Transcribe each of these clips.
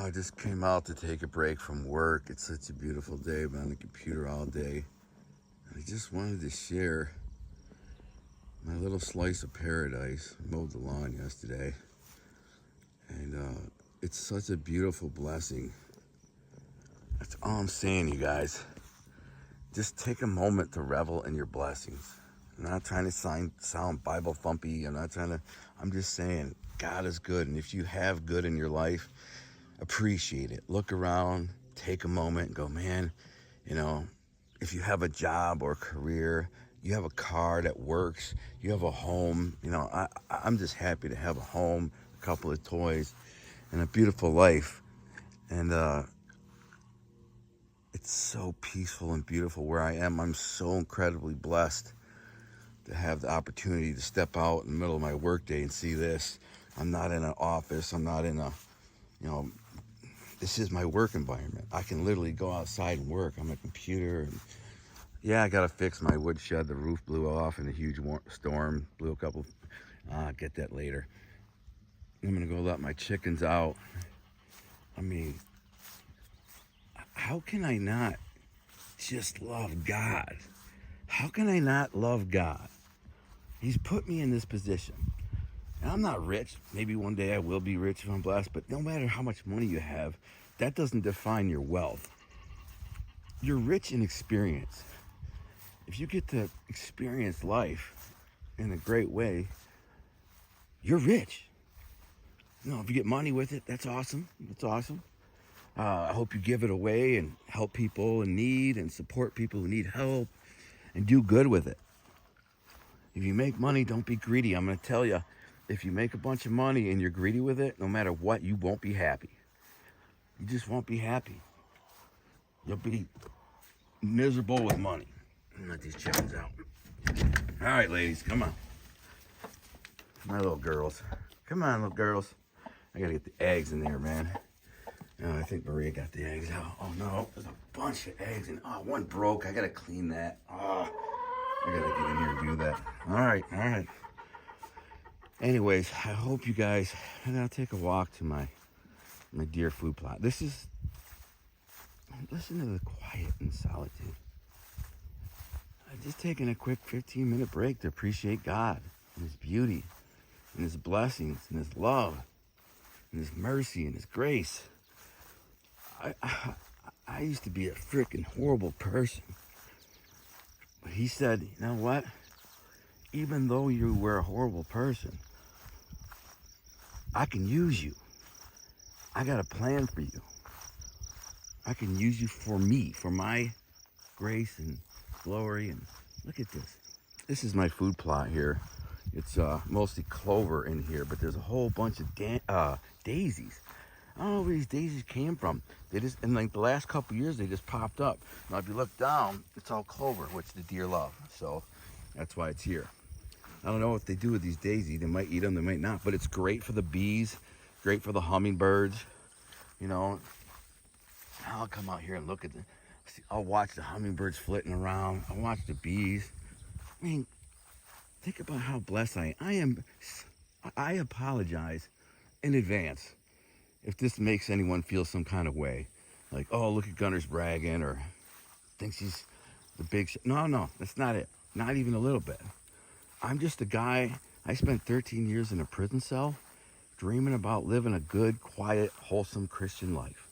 I just came out to take a break from work. It's such a beautiful day. I've been on the computer all day. I just wanted to share my little slice of paradise. I mowed the lawn yesterday. And it's such a beautiful blessing. That's all I'm saying, you guys. Just take a moment to revel in your blessings. I'm not trying to sound Bible thumpy. I'm just saying God is good. And if you have good in your life, appreciate it. Look around, take a moment and go, man, if you have a job or career, you have a car that works, you have a home, I'm just happy to have a home, a couple of toys, and a beautiful life. And it's so peaceful and beautiful where I am. I'm so incredibly blessed to have the opportunity to step out in the middle of my workday and see this. I'm not in an office. I'm not in this is my work environment. I can literally go outside and work. I'm a computer. And yeah, I got to fix my wood shed. The roof blew off in a huge storm. Blew a couple. I'll get that later. I'm going to go let my chickens out. I mean, how can I not just love God? How can I not love God? He's put me in this position. And I'm not rich. Maybe one day I will be rich if I'm blessed. But no matter how much money you have, that doesn't define your wealth. You're rich in experience. If you get to experience life in a great way, you're rich. If you get money with it, that's awesome. That's awesome. I hope you give it away and help people in need and support people who need help and do good with it. If you make money, don't be greedy. I'm going to tell you, if you make a bunch of money and you're greedy with it, no matter what, you won't be happy. You just won't be happy. You'll be miserable with money. Let these chickens out. All right, ladies, come on. My little girls. Come on, little girls. I got to get the eggs in there, man. I think Maria got the eggs out. Oh, no. There's a bunch of eggs. And one broke. I got to clean that. I got to get in here and do that. All right. Anyways, I hope you guys... I'm going to take a walk to my deer food plot. Listen to the quiet and solitude. I'm just taking a quick 15-minute break to appreciate God and His beauty and His blessings and His love and His mercy and His grace. I used to be a freaking horrible person. But He said, you know what? Even though you were a horrible person, I can use you. I got a plan for you. I can use you for me, for my grace and glory. And look at this. This is my food plot here. It's mostly clover in here, but there's a whole bunch of daisies. I don't know where these daisies came from. They just, in like the last couple years, they just popped up. Now, if you look down, it's all clover, which the deer love. So that's why it's here. I don't know what they do with these daisies. They might eat them, they might not. But it's great for the bees, great for the hummingbirds. I'll come out here and look at them. I'll watch the hummingbirds flitting around. I'll watch the bees. I mean, think about how blessed I am. I apologize in advance if this makes anyone feel some kind of way. Like, oh, look at Gunner's bragging or thinks he's the big No, that's not it. Not even a little bit. I'm just a guy. I spent 13 years in a prison cell dreaming about living a good, quiet, wholesome Christian life.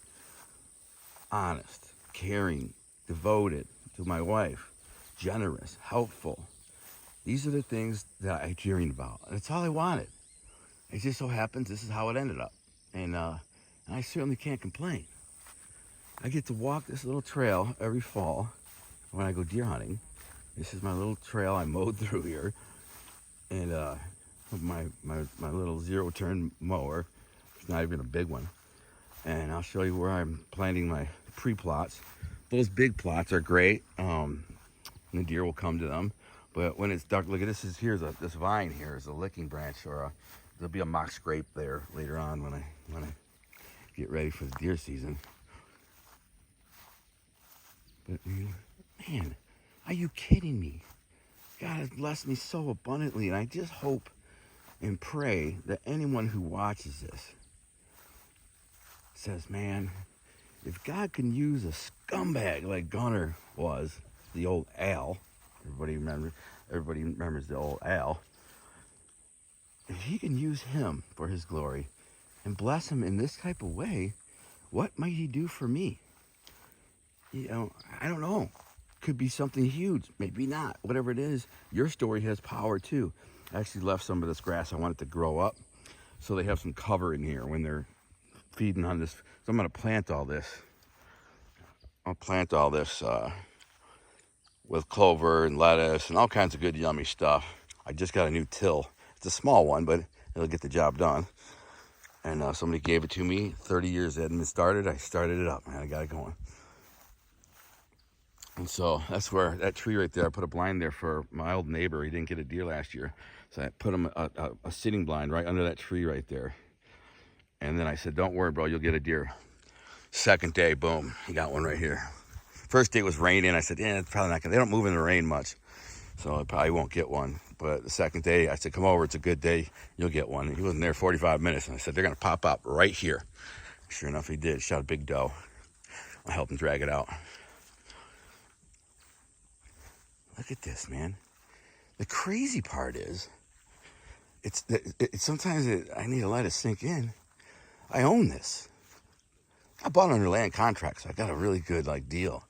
Honest, caring, devoted to my wife, generous, helpful. These are the things that I dreamed about. And it's all I wanted. It just so happens this is how it ended up. And I certainly can't complain. I get to walk this little trail every fall when I go deer hunting. This is my little trail I mowed through here. And my little zero-turn mower. It's not even a big one. And I'll show you where I'm planting my pre-plots. Those big plots are great. And the deer will come to them. But when it's dark, look at this. This vine here is a licking branch, or there'll be a mock scrape there later on when I get ready for the deer season. But man, are you kidding me? God has blessed me so abundantly, and I just hope and pray that anyone who watches this says, man, if God can use a scumbag like Gunner was, the old Al, everybody remembers the old Al, if he can use him for his glory and bless him in this type of way, what might he do for me? You know, I don't know. Could be something huge, maybe not. Whatever it is, your story has power too. I actually left some of this grass. I want it to grow up so they have some cover in here when they're feeding on this. So I'm going to plant all this. I'll plant all this with clover and lettuce and all kinds of good yummy stuff. I just got a new till. It's a small one, but it'll get the job done. And somebody gave it to me 30 years it hadn't been started. I started it up, man. I got it going. And so that's where that tree right there, I put a blind there for my old neighbor. He didn't get a deer last year. So I put him a sitting blind right under that tree right there. And then I said, don't worry, bro, you'll get a deer. Second day, boom, he got one right here. First day it was raining. I said, yeah, it's probably not gonna, they don't move in the rain much. So I probably won't get one. But the second day, I said, come over, it's a good day, you'll get one. And he wasn't there 45 minutes. And I said, they're gonna pop up right here. Sure enough, he did. Shot a big doe. I helped him drag it out. Look at this, man. The crazy part is, sometimes I need to let it sink in. I own this. I bought it under land contract, so I got a really good deal.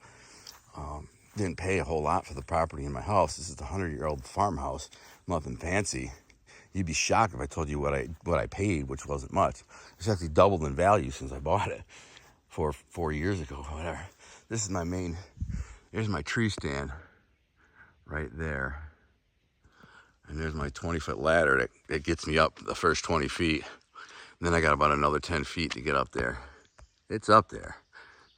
Didn't pay a whole lot for the property in my house. This is the 100-year-old farmhouse, nothing fancy. You'd be shocked if I told you what I paid, which wasn't much. It's actually doubled in value since I bought it 4 years ago, whatever. This is my main. Here's my tree stand. Right there, and there's my 20-foot ladder that gets me up the first 20 feet. And then I got about another 10 feet to get up there. It's up there.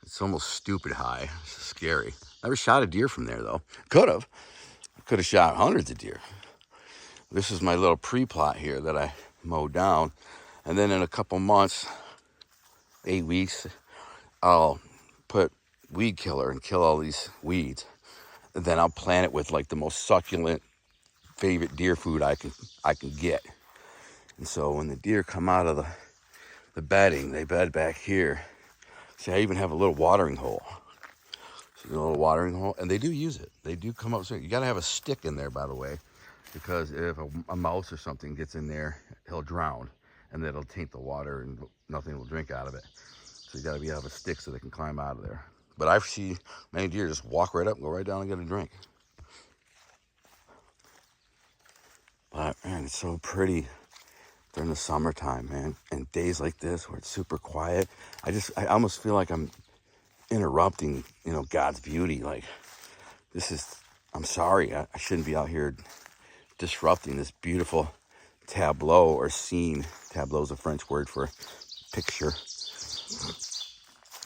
It's almost stupid high. It's scary. Never shot a deer from there though. Could have shot hundreds of deer. This is my little pre-plot here that I mowed down, and then in a couple months, 8 weeks, I'll put weed killer and kill all these weeds. Then I'll plant it with the most succulent favorite deer food I can get. And so when the deer come out of the bedding, they bed back here. See, I even have a little watering hole. See the little watering hole? And they do use it. They do come up. So you got to have a stick in there, by the way, because if a mouse or something gets in there, he'll drown, and then it'll taint the water and nothing will drink out of it. So you got to have a stick so they can climb out of there. But I've seen many deer just walk right up and go right down and get a drink. But man, it's so pretty during the summertime, man. And days like this where it's super quiet. I almost feel like I'm interrupting, God's beauty. I'm sorry, I shouldn't be out here disrupting this beautiful tableau or scene. Tableau is a French word for picture.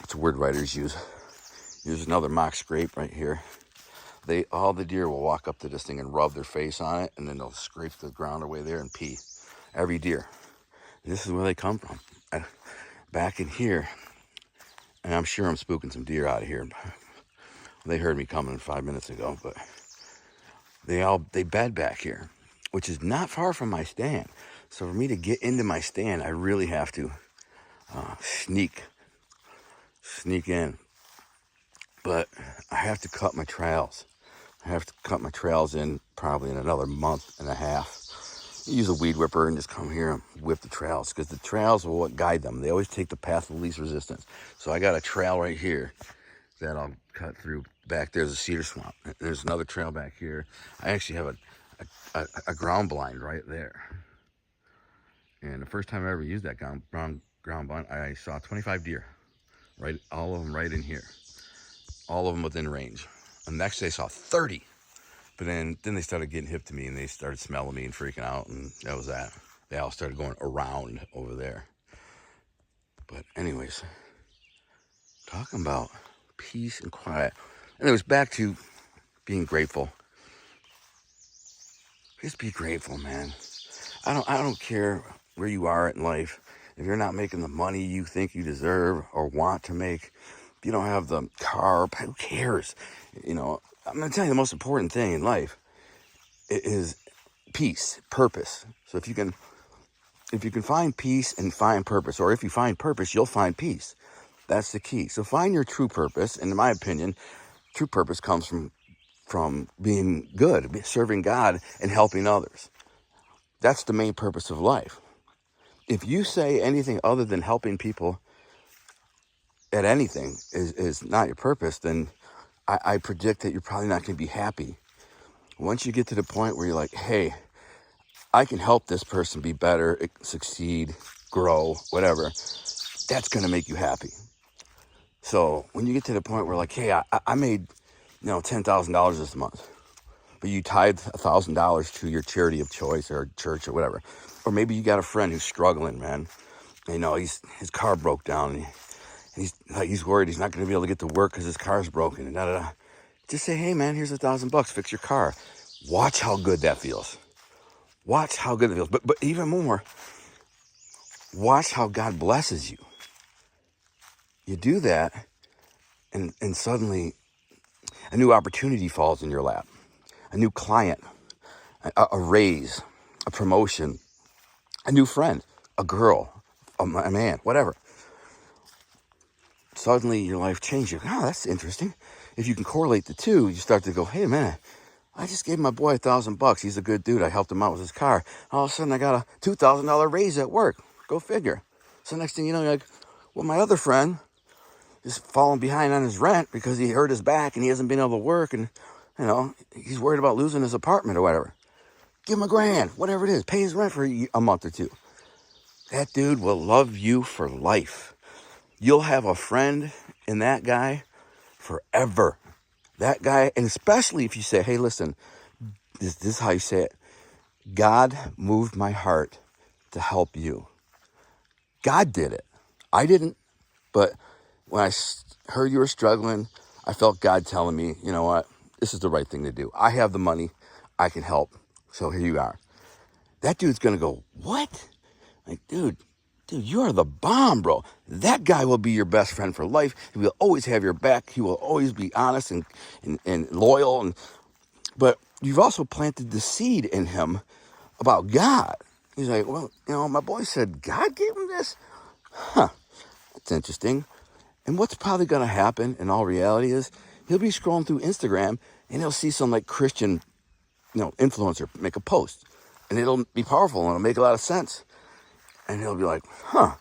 It's a word writers use. Here's another mock scrape right here. All the deer will walk up to this thing and rub their face on it, and then they'll scrape the ground away there and pee. Every deer. This is where they come from. Back in here, and I'm sure I'm spooking some deer out of here. They heard me coming 5 minutes ago, but they bed back here, which is not far from my stand. So for me to get into my stand, I really have to sneak in. But I have to cut my trails. I have to cut my trails in probably in another month and a half. Use a weed whipper and just come here and whip the trails, because the trails will what guide them. They always take the path of least resistance. So I got a trail right here that I'll cut through. Back there's a cedar swamp. There's another trail back here. I actually have a ground blind right there. And the first time I ever used that ground blind, I saw 25 deer. Right, all of them right in here. All of them within range. And next day I saw 30. But then they started getting hip to me, and they started smelling me and freaking out, and that was that. They all started going around over there. But anyways, talking about peace and quiet. And it was back to being grateful. Just be grateful, man. I don't care where you are in life. If you're not making the money you think you deserve or want to make, if you don't have the car, who cares? I'm going to tell you the most important thing in life is peace, purpose. So if you can find peace and find purpose, or if you find purpose, you'll find peace. That's the key. So find your true purpose. And in my opinion, true purpose comes from being good, serving God and helping others. That's the main purpose of life. If you say anything other than helping people at anything is not your purpose, then I predict that you're probably not going to be happy. Once you get to the point where you're like, hey, I can help this person be better, succeed, grow, whatever, that's going to make you happy. So when you get to the point where like, hey, I made, $10,000 this month, but you tithe $1,000 to your charity of choice or church or whatever. Or maybe you got a friend who's struggling, man. His car broke down and he's worried he's not going to be able to get to work because his car's broken and da-da-da. Just say, hey, man, here's $1,000, fix your car. Watch how good that feels. Watch how good it feels. But even more, watch how God blesses you. You do that, and suddenly a new opportunity falls in your lap. A new client, a raise, a promotion, a new friend, a girl, a man, whatever. Suddenly your life changes. Oh, that's interesting. If you can correlate the two, you start to go, hey, man, I just gave my boy $1,000. He's a good dude. I helped him out with his car. All of a sudden, I got a $2,000 raise at work. Go figure. So next thing you know, you're like, well, my other friend is falling behind on his rent because he hurt his back and he hasn't been able to work. And, he's worried about losing his apartment or whatever. Give him $1,000, whatever it is. Pay his rent for a month or two. That dude will love you for life. You'll have a friend in that guy forever. That guy, and especially if you say, hey, listen, this is how you say it. God moved my heart to help you. God did it. I didn't, but when I heard you were struggling, I felt God telling me, you know what, this is the right thing to do. I have the money. I can help. So here you are. That dude's going to go, what? Like, dude, you are the bomb, bro. That guy will be your best friend for life. He will always have your back. He will always be honest and loyal. But you've also planted the seed in him about God. He's like, well, my boy said God gave him this? Huh, that's interesting. And what's probably going to happen in all reality is he'll be scrolling through Instagram and he'll see some like Christian, influencer make a post. And it'll be powerful and it'll make a lot of sense. And he'll be like, huh.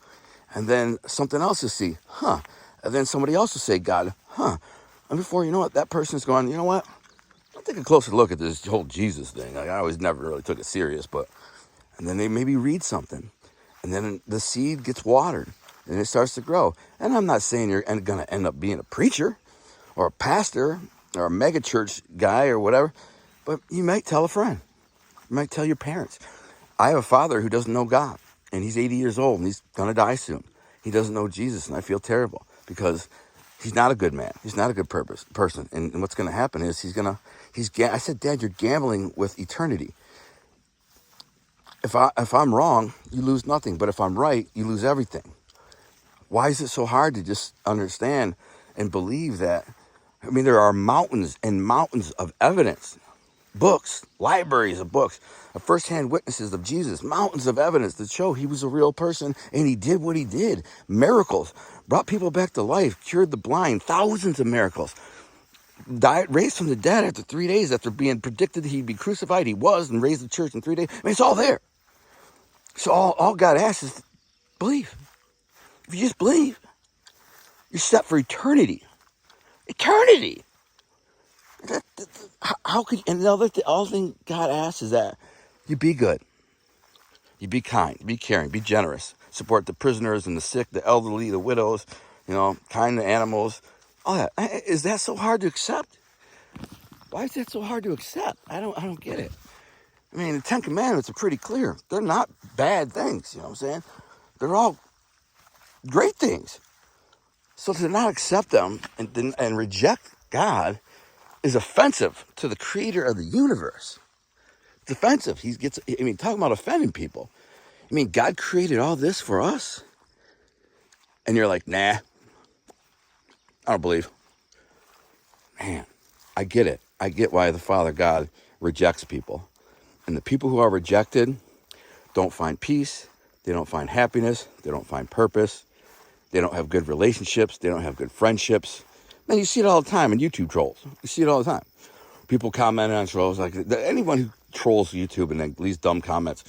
And then something else will see, huh. And then somebody else will say, God, huh. And before you know it, that person's going, you know what? I'll take a closer look at this whole Jesus thing. Like, I always never really took it serious, and then they maybe read something. And then the seed gets watered and it starts to grow. And I'm not saying you're going to end up being a preacher or a pastor or a mega church guy or whatever, but you might tell a friend. You might tell your parents. I have a father who doesn't know God. And he's 80 years old and he's going to die soon. He doesn't know Jesus and I feel terrible because he's not a good man. He's not a good person. And what's going to happen is I said, Dad, you're gambling with eternity. If I'm wrong, you lose nothing. But if I'm right, you lose everything. Why is it so hard to just understand and believe that? I mean, there are mountains and mountains of evidence. Books, libraries of books, of firsthand witnesses of Jesus, mountains of evidence that show he was a real person and he did what he did. Miracles, brought people back to life, cured the blind, thousands of miracles. Died, raised from the dead after 3 days after being predicted he'd be crucified. He was, and raised the church in 3 days. I mean, it's all there. So all God asks is believe. If you just believe, you're set for eternity. Eternity. How could, and the other thing God asks is that you be good, you be kind, be caring, be generous, support the prisoners and the sick, the elderly, the widows, kind to animals, all that. Is that so hard to accept? Why is that so hard to accept? I don't get it. I mean, the Ten Commandments are pretty clear. They're not bad things, you know what I'm saying? They're all great things. So to not accept them and reject God is offensive to the creator of the universe. It's offensive. Talking about offending people. God created all this for us. And you're like, nah, I don't believe. Man, I get it. I get why the Father God rejects people. And the people who are rejected don't find peace. They don't find happiness. They don't find purpose. They don't have good relationships. They don't have good friendships. Man, you see it all the time in YouTube trolls. You see it all the time. People comment on trolls. Like anyone who trolls YouTube and then leaves dumb comments,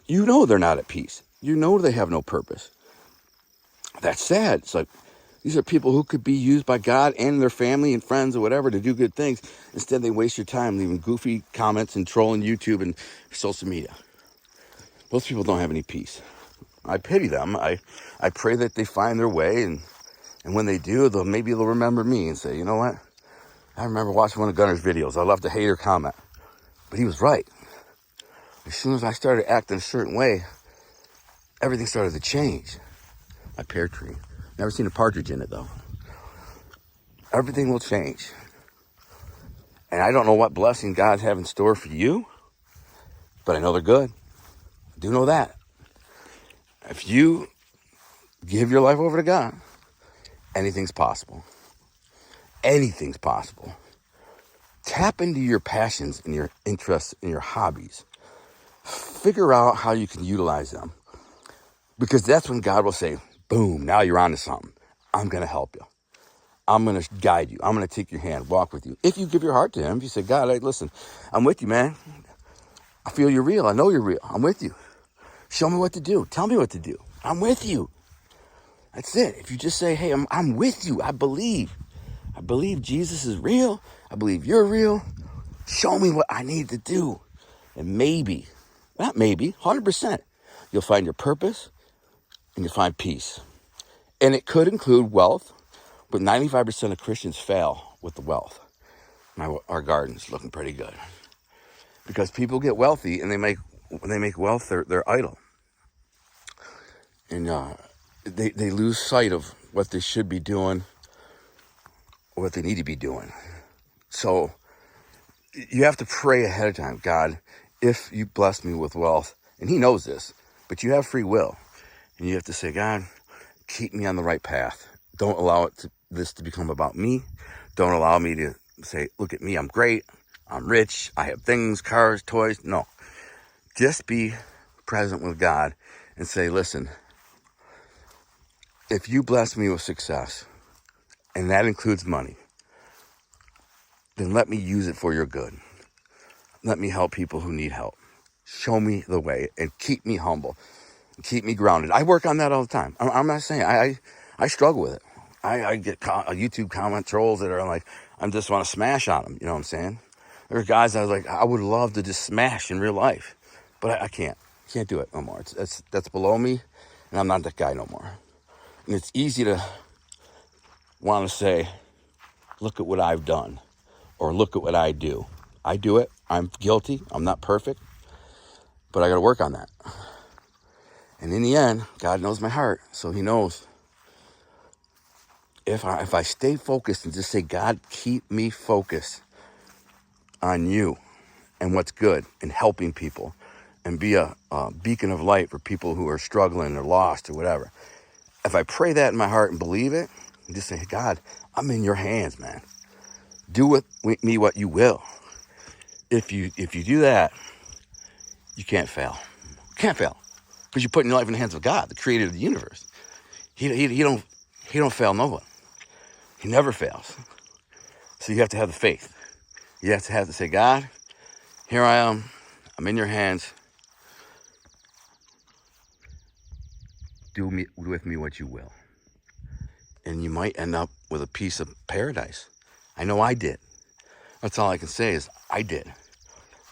you know they're not at peace. You know they have no purpose. That's sad. It's like these are people who could be used by God and their family and friends or whatever to do good things. Instead, they waste your time leaving goofy comments and trolling YouTube and social media. Those people don't have any peace. I pity them. I pray that they find their way, and when they do, maybe they'll remember me and say, you know what? I remember watching one of Gunner's videos. I loved the hater comment, but he was right. As soon as I started acting a certain way, everything started to change. My pear tree. Never seen a partridge in it, though. Everything will change. And I don't know what blessing God has in store for you, but I know they're good. I do know that. If you give your life over to God, anything's possible. Anything's possible. Tap into your passions and your interests and your hobbies. Figure out how you can utilize them. Because that's when God will say, boom, now you're onto something. I'm going to help you. I'm going to guide you. I'm going to take your hand, walk with you. If you give your heart to him, if you say, God, listen, I'm with you, man. I feel you're real. I know you're real. I'm with you. Show me what to do. Tell me what to do. I'm with you. That's it. If you just say, hey, I'm with you. I believe Jesus is real. I believe you're real. Show me what I need to do. And maybe, not maybe, 100%, you'll find your purpose and you'll find peace. And it could include wealth, but 95% of Christians fail with the wealth. Our garden's looking pretty good. Because people get wealthy and when they make wealth their idol. And they lose sight of what they should be doing or what they need to be doing. So you have to pray ahead of time. God, if you bless me with wealth, and he knows this, but you have free will. And you have to say, God, keep me on the right path. Don't allow this to become about me. Don't allow me to say, look at me, I'm great, I'm rich, I have things, cars, toys. No. Just be present with God and say, listen, if you bless me with success, and that includes money, then let me use it for your good. Let me help people who need help. Show me the way and keep me humble. Keep me grounded. I work on that all the time. I'm not saying I struggle with it. I get YouTube comment trolls that are like, I just want to smash on them. You know what I'm saying? There are guys I was like, I would love to just smash in real life, but I can't. Can't do it no more. That's below me, and I'm not that guy no more. And it's easy to want to say, look at what I've done, or look at what I do. I do it. I'm guilty. I'm not perfect, but I got to work on that. And in the end, God knows my heart, so he knows. If I stay focused and just say, God, keep me focused on you and what's good and helping people and be a beacon of light for people who are struggling or lost or whatever. If I pray that in my heart and believe it, and just say, God, I'm in your hands, man. Do with me what you will. If you do that, you can't fail. Can't fail. Because you're putting your life in the hands of God, the creator of the universe. He don't fail no one. He never fails. So you have to have the faith. You have to say, God, here I am. I'm in your hands. Do with me what you will. And you might end up with a piece of paradise. I know I did. That's all I can say is I did.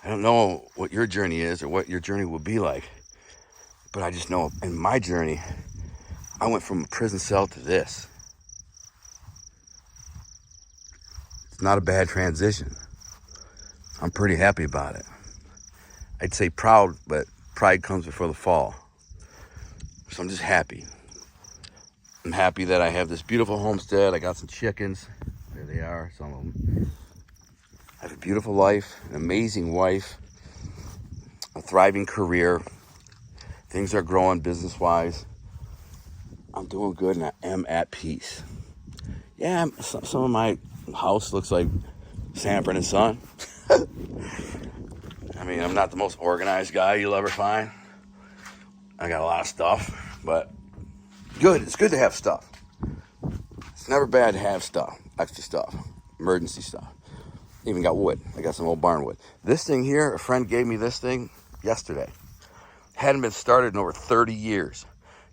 I don't know what your journey is or what your journey will be like. But I just know in my journey, I went from a prison cell to this. It's not a bad transition. I'm pretty happy about it. I'd say proud, but pride comes before the fall. So I'm just happy. I'm happy that I have this beautiful homestead. I got some chickens. There they are, some of them. I have a beautiful life, an amazing wife, a thriving career. Things are growing business-wise. I'm doing good and I am at peace. Yeah, some of my house looks like Sanford and Son. I mean, I'm not the most organized guy you'll ever find. I got a lot of stuff, but good. It's good to have stuff. It's never bad to have stuff, extra stuff, emergency stuff. Even got wood. I got some old barn wood. This thing here, a friend gave me this thing yesterday. Hadn't been started in over 30 years.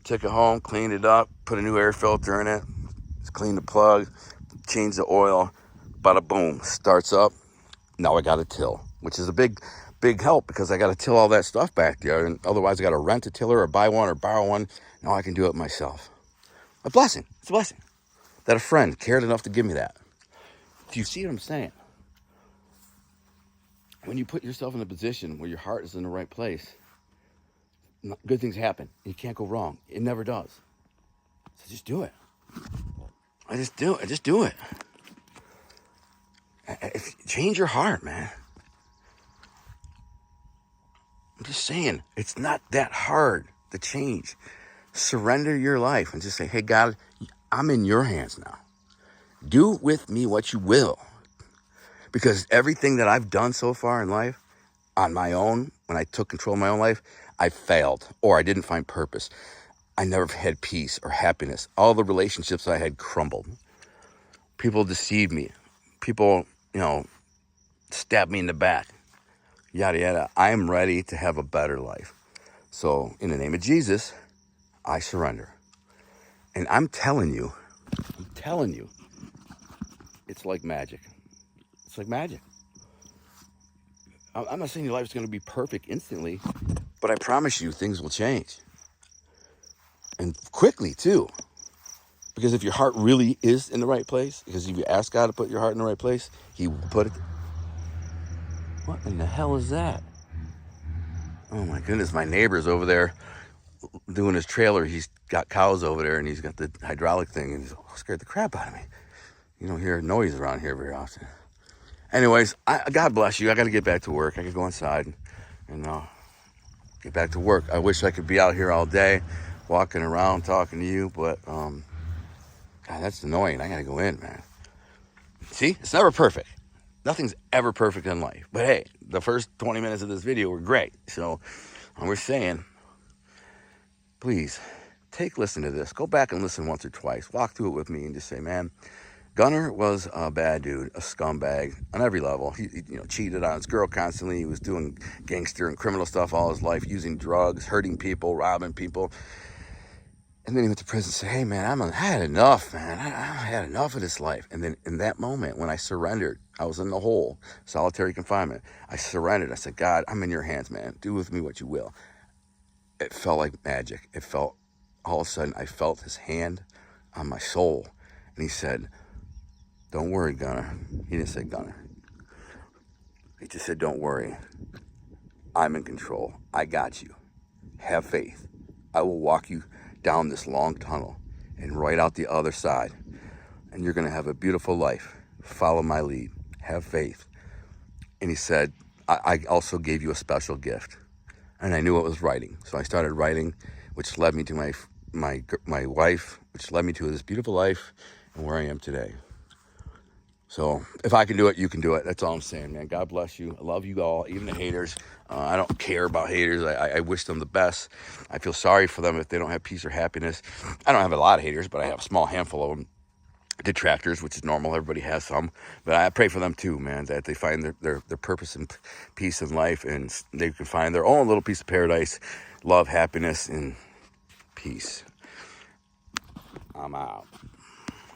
Took it home, cleaned it up, put a new air filter in it, cleaned the plug, changed the oil, bada boom, starts up. Now I got a till, which is a big help because I got to till all that stuff back there. And otherwise I got to rent a tiller or buy one or borrow one. Now I can do it myself. A blessing. It's a blessing that a friend cared enough to give me that. Do you see what I'm saying? When you put yourself in a position where your heart is in the right place, good things happen. You can't go wrong. It never does. So just do it. I just do it. Change your heart, man. I'm just saying, it's not that hard to change. Surrender your life and just say, hey, God, I'm in your hands now. Do with me what you will. Because everything that I've done so far in life, on my own, when I took control of my own life, I failed or I didn't find purpose. I never had peace or happiness. All the relationships I had crumbled. People deceived me. People, stabbed me in the back. Yada, yada. I am ready to have a better life. So in the name of Jesus, I surrender. And I'm telling you, it's like magic. It's like magic. I'm not saying your life is going to be perfect instantly, but I promise you things will change. And quickly, too. Because if your heart really is in the right place, because if you ask God to put your heart in the right place, He will put it. What in the hell is that? Oh my goodness, my neighbor's over there doing his trailer. He's got cows over there and he's got the hydraulic thing and he's scared the crap out of me. You don't hear noise around here very often. Anyways, God bless you. I got to get back to work. I could go inside and get back to work. I wish I could be out here all day, walking around, talking to you, but God, that's annoying. I got to go in, man. See, it's never perfect. Nothing's ever perfect in life. But hey, the first 20 minutes of this video were great. So we're saying, please, listen to this. Go back and listen once or twice. Walk through it with me and just say, man, Gunner was a bad dude, a scumbag on every level. He cheated on his girl constantly. He was doing gangster and criminal stuff all his life, using drugs, hurting people, robbing people. And then he went to prison and said, hey, man, I had enough, man. I had enough of this life. And then in that moment, when I surrendered, I was in the hole, solitary confinement. I surrendered. I said, God, I'm in your hands, man. Do with me what you will. It felt like magic. It felt, all of a sudden, I felt his hand on my soul. And he said, don't worry, Gunner. He didn't say Gunner. He just said, don't worry. I'm in control. I got you. Have faith. I will walk you down this long tunnel and right out the other side. And you're going to have a beautiful life. Follow my lead. Have faith. And he said, I also gave you a special gift. And I knew it was writing. So I started writing, which led me to my wife, which led me to this beautiful life and where I am today. So if I can do it, you can do it. That's all I'm saying, man. God bless you. I love you all, even the haters. I don't care about haters. I wish them the best. I feel sorry for them if they don't have peace or happiness. I don't have a lot of haters, but I have a small handful of them. Detractors, which is normal. Everybody has some. But I pray for them too, man, that they find their purpose and peace in life, and they can find their own little piece of paradise, love, happiness, and peace. I'm out.